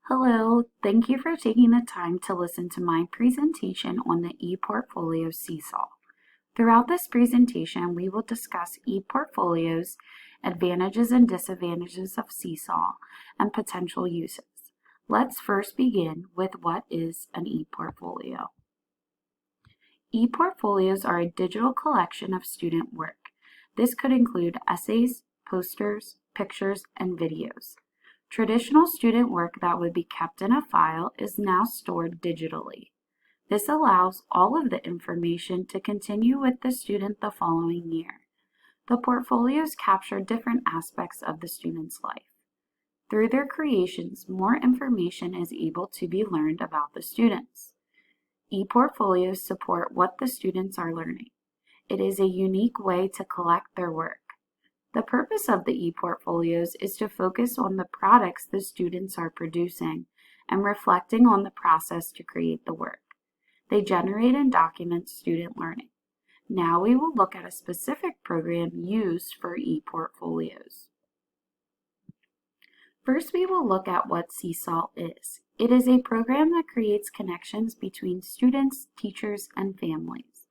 Hello, thank you for taking the time to listen to my presentation on the ePortfolio Seesaw. Throughout this presentation, we will discuss ePortfolio's advantages and disadvantages of Seesaw and potential uses. Let's first begin with what is an ePortfolio. ePortfolios are a digital collection of student work. This could include essays, posters, pictures, and videos. Traditional student work that would be kept in a file is now stored digitally. This allows all of the information to continue with the student the following year. The portfolios capture different aspects of the student's life. Through their creations, more information is able to be learned about the students. ePortfolios support what the students are learning. It is a unique way to collect their work. The purpose of the ePortfolios is to focus on the products the students are producing and reflecting on the process to create the work. They generate and document student learning. Now we will look at a specific program used for ePortfolios. First, we will look at what Seesaw is. It is a program that creates connections between students, teachers, and families.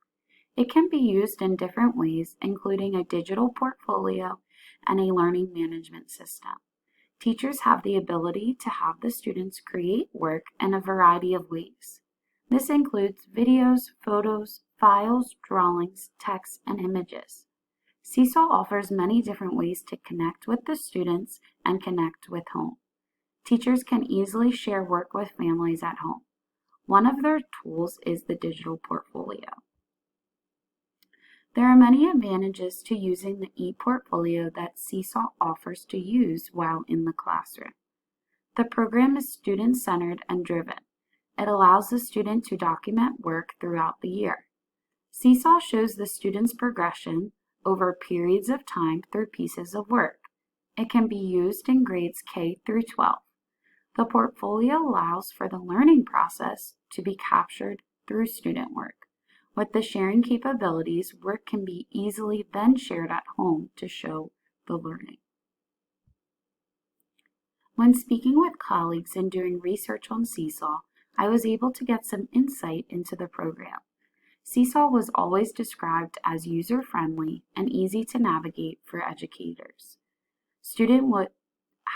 It can be used in different ways, including a digital portfolio and a learning management system. Teachers have the ability to have the students create work in a variety of ways. This includes videos, photos, files, drawings, text, and images. Seesaw offers many different ways to connect with the students and connect with home. Teachers can easily share work with families at home. One of their tools is the digital portfolio. There are many advantages to using the ePortfolio that Seesaw offers to use while in the classroom. The program is student-centered and driven. It allows the student to document work throughout the year. Seesaw shows the student's progression over periods of time through pieces of work. It can be used in grades K through 12. The portfolio allows for the learning process to be captured through student work. With the sharing capabilities, work can be easily then shared at home to show the learning. When speaking with colleagues and doing research on Seesaw, I was able to get some insight into the program. Seesaw was always described as user-friendly and easy to navigate for educators. Students would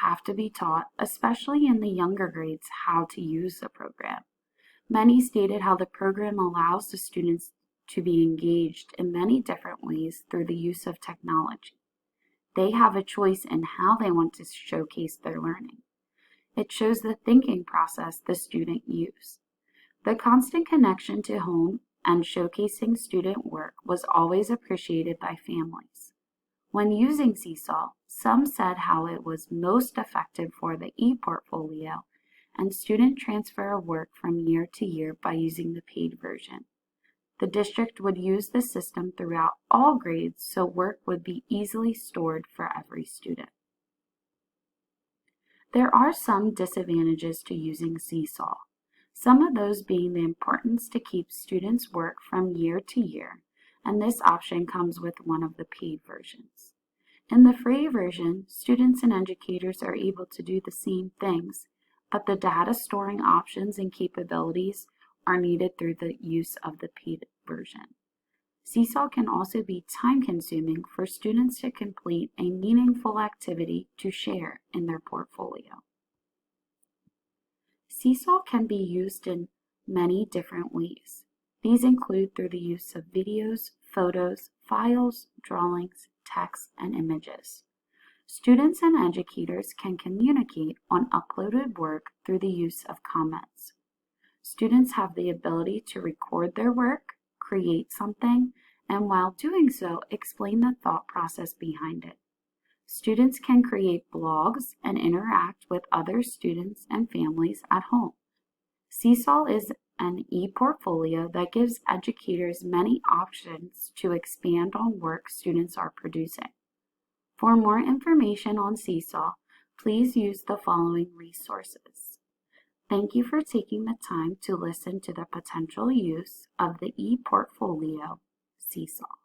have to be taught, especially in the younger grades, how to use the program. Many stated how the program allows the students to be engaged in many different ways through the use of technology. They have a choice in how they want to showcase their learning. It shows the thinking process the student used. The constant connection to home and showcasing student work was always appreciated by families. When using Seesaw, some said how it was most effective for the ePortfolio and student transfer of work from year to year by using the paid version. The district would use the system throughout all grades, so work would be easily stored for every student. There are some disadvantages to using Seesaw, some of those being the importance to keep students' work from year to year, and this option comes with one of the paid versions. In the free version, students and educators are able to do the same things, but the data storing options and capabilities are needed through the use of the paid version. Seesaw can also be time-consuming for students to complete a meaningful activity to share in their portfolio. Seesaw can be used in many different ways. These include through the use of videos, photos, files, drawings, text, and images. Students and educators can communicate on uploaded work through the use of comments. Students have the ability to record their work, create something, and while doing so, explain the thought process behind it. Students can create blogs and interact with other students and families at home. Seesaw is an ePortfolio that gives educators many options to expand on work students are producing. For more information on Seesaw, please use the following resources. Thank you for taking the time to listen to the potential use of the ePortfolio Seesaw.